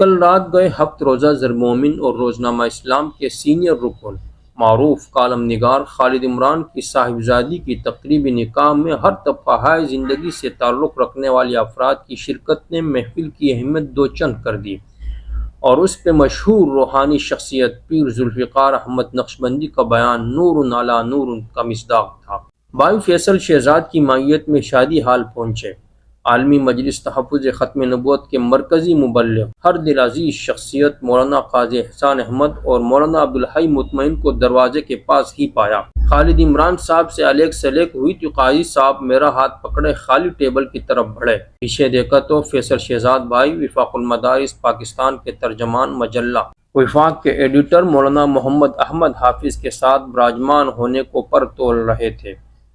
کل رات گئے ہفت روزہ زرمومن اور روزنامہ اسلام کے سینئر رکن معروف کالم نگار خالد عمران کی صاحبزادی کی تقریبی نکاح میں ہر طبقہ زندگی سے تعلق رکھنے والے افراد کی شرکت نے محفل کی اہمیت دو چند کر دی اور اس پہ مشہور روحانی شخصیت پیر ذوالفقار احمد نقشبندی کا بیان نور علی نور کا مصداق تھا۔ بھائی فیصل شہزاد کی مائیت میں شادی حال پہنچے۔ عالمی مجلس تحفظ ختم نبوت کے مرکزی مبلغ ہر دل عزیز شخصیت مولانا قاضی احسان احمد اور مولانا عبدالحی مطمئن کو دروازے کے پاس ہی پایا۔ خالد عمران صاحب سے الیک سلیک ہوئی تو قاضی صاحب میرا ہاتھ پکڑے خالی ٹیبل کی طرف بڑھے۔ پیچھے دیکھا تو فیصل شہزاد بھائی وفاق المدارس پاکستان کے ترجمان مجلہ وفاق کے ایڈیٹر مولانا محمد احمد حافظ کے ساتھ براجمان ہونے کو پر تول رہے تھے۔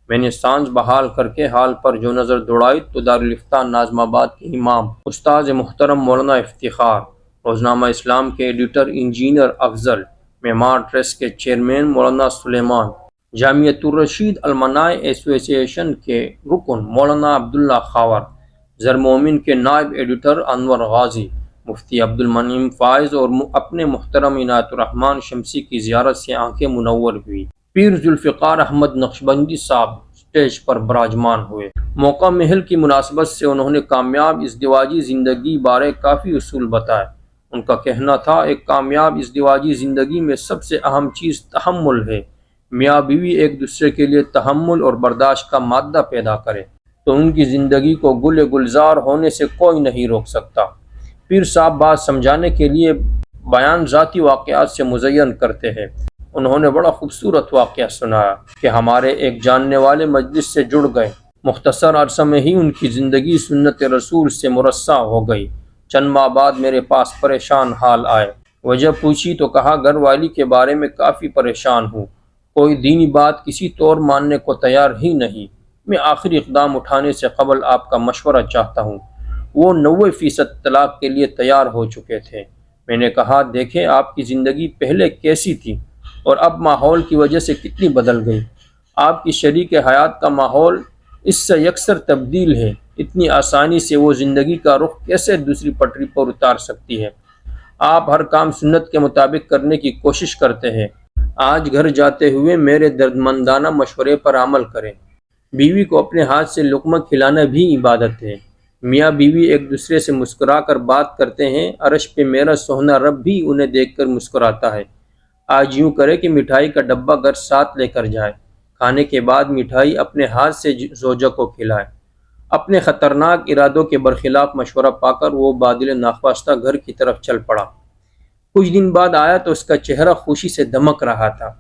میں نے سانس بحال کر کے حال پر جو نظر دوڑائی تو دارالفتاح ناظم آباد کے امام استاذ محترم مولانا افتخار، روزنامہ اسلام کے ایڈیٹر انجینئر افضل، معمار ٹرسٹ کے چیئرمین مولانا سلیمان، جامعۃ الرشید المنائے ایسوسی ایشن کے رکن مولانا عبداللہ خاور، زرمومن کے نائب ایڈیٹر انور غازی، مفتی عبدالمنعم فائز اور اپنے محترم عنایت الرحمن شمسی کی زیارت سے آنکھیں منور ہوئی۔ پیر ذوالفقار احمد نقشبندی صاحب سٹیج پر براجمان ہوئے۔ موقع محل کی مناسبت سے انہوں نے کامیاب ازدواجی زندگی بارے کافی اصول بتائے۔ ان کا کہنا تھا ایک کامیاب ازدواجی زندگی میں سب سے اہم چیز تحمل ہے۔ میاں بیوی ایک دوسرے کے لیے تحمل اور برداشت کا مادہ پیدا کرے تو ان کی زندگی کو گل گلزار ہونے سے کوئی نہیں روک سکتا۔ پیر صاحب بات سمجھانے کے لیے بیان ذاتی واقعات سے مزین کرتے ہیں۔ انہوں نے بڑا خوبصورت واقعہ سنایا کہ ہمارے ایک جاننے والے مجلس سے جڑ گئے، مختصر عرصہ میں ہی ان کی زندگی سنت رسول سے مرصع ہو گئی۔ چند ماہ بعد میرے پاس پریشان حال آئے، وجہ پوچھی تو کہا گھر والی کے بارے میں کافی پریشان ہوں، کوئی دینی بات کسی طور ماننے کو تیار ہی نہیں، میں آخری اقدام اٹھانے سے قبل آپ کا مشورہ چاہتا ہوں۔ وہ 90% طلاق کے لیے تیار ہو چکے تھے۔ میں نے کہا دیکھیں آپ کی زندگی پہلے کیسی تھی اور اب ماحول کی وجہ سے کتنی بدل گئی۔ آپ کی شریک حیات کا ماحول اس سے یکسر تبدیل ہے، اتنی آسانی سے وہ زندگی کا رخ کیسے دوسری پٹری پر اتار سکتی ہے؟ آپ ہر کام سنت کے مطابق کرنے کی کوشش کرتے ہیں۔ آج گھر جاتے ہوئے میرے دردمندانہ مشورے پر عمل کریں۔ بیوی کو اپنے ہاتھ سے لقمہ کھلانا بھی عبادت ہے۔ میاں بیوی ایک دوسرے سے مسکرا کر بات کرتے ہیں، عرش پہ میرا سوہنا رب بھی انہیں دیکھ کر مسکراتا ہے۔ آج یوں کرے کہ مٹھائی کا ڈبہ گھر ساتھ لے کر جائے، کھانے کے بعد مٹھائی اپنے ہاتھ سے زوجہ کو کھلائے۔ اپنے خطرناک ارادوں کے برخلاف مشورہ پا کر وہ بادل ناخواستہ گھر کی طرف چل پڑا۔ کچھ دن بعد آیا تو اس کا چہرہ خوشی سے دمک رہا تھا۔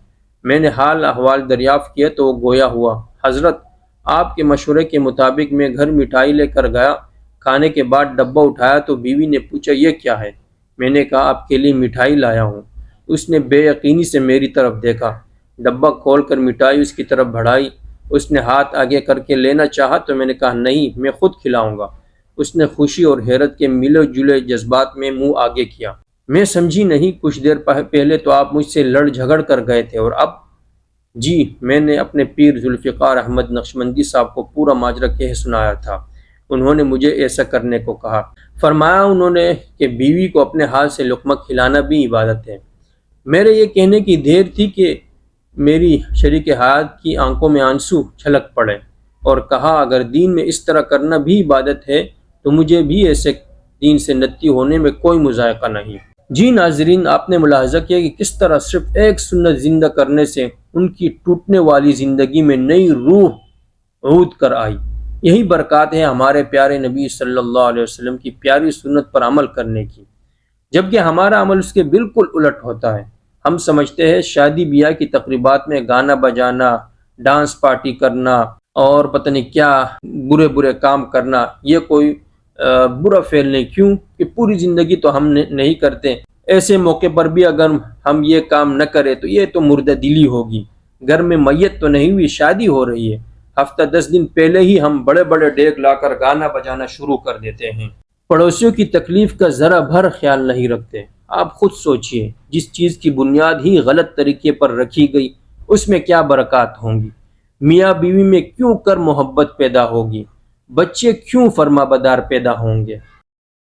میں نے حال احوال دریافت کیا تو وہ گویا ہوا، حضرت آپ کے مشورے کے مطابق میں گھر مٹھائی لے کر گیا، کھانے کے بعد ڈبہ اٹھایا تو بیوی نے پوچھا یہ کیا ہے؟ میں نے کہا آپ کے لیے مٹھائی لایا ہوں۔ اس نے بے یقینی سے میری طرف دیکھا، ڈبہ کھول کر مٹھائی اس کی طرف بڑھائی۔ اس نے ہاتھ آگے کر کے لینا چاہا تو میں نے کہا نہیں، میں خود کھلاؤں گا۔ اس نے خوشی اور حیرت کے ملے جلے جذبات میں منہ آگے کیا۔ میں سمجھی نہیں، کچھ دیر پہلے تو آپ مجھ سے لڑ جھگڑ کر گئے تھے اور اب؟ جی، میں نے اپنے پیر ذوالفقار احمد نقشبندی صاحب کو پورا ماجرا کہہ سنایا تھا۔ انہوں نے مجھے ایسا کرنے کو کہا۔ فرمایا انہوں نے کہ بیوی کو اپنے ہاتھ سے لقمہ کھلانا بھی عبادت ہے۔ میرے یہ کہنے کی دیر تھی کہ میری شریک حیات کی آنکھوں میں آنسو چھلک پڑے اور کہا اگر دین میں اس طرح کرنا بھی عبادت ہے تو مجھے بھی ایسے دین سے نتی ہونے میں کوئی مذائقہ نہیں۔ جی ناظرین، آپ نے ملاحظہ کیا کہ کس طرح صرف ایک سنت زندہ کرنے سے ان کی ٹوٹنے والی زندگی میں نئی روح عود کر آئی۔ یہی برکات ہے ہمارے پیارے نبی صلی اللہ علیہ وسلم کی پیاری سنت پر عمل کرنے کی، جبکہ ہمارا عمل اس کے بالکل الٹ ہوتا ہے۔ ہم سمجھتے ہیں شادی بیاہ کی تقریبات میں گانا بجانا، ڈانس پارٹی کرنا اور پتہ نہیں کیا برے برے کام کرنا یہ کوئی برا فعل نہیں، کیوں کہ پوری زندگی تو ہم نہیں کرتے۔ ایسے موقع پر بھی اگر ہم یہ کام نہ کریں تو یہ تو مردہ دلی ہوگی۔ گھر میں میت تو نہیں ہوئی، شادی ہو رہی ہے، ہفتہ 10 دن پہلے ہی ہم بڑے بڑے ڈیگ لا کر گانا بجانا شروع کر دیتے ہیں، پڑوسیوں کی تکلیف کا ذرا بھر خیال نہیں رکھتے۔ آپ خود سوچئے، جس چیز کی بنیاد ہی غلط طریقے پر رکھی گئی اس میں کیا برکات ہوں گی؟ میاں بیوی میں کیوں کر محبت پیدا ہوگی؟ بچے کیوں فرما بدار پیدا ہوں گے؟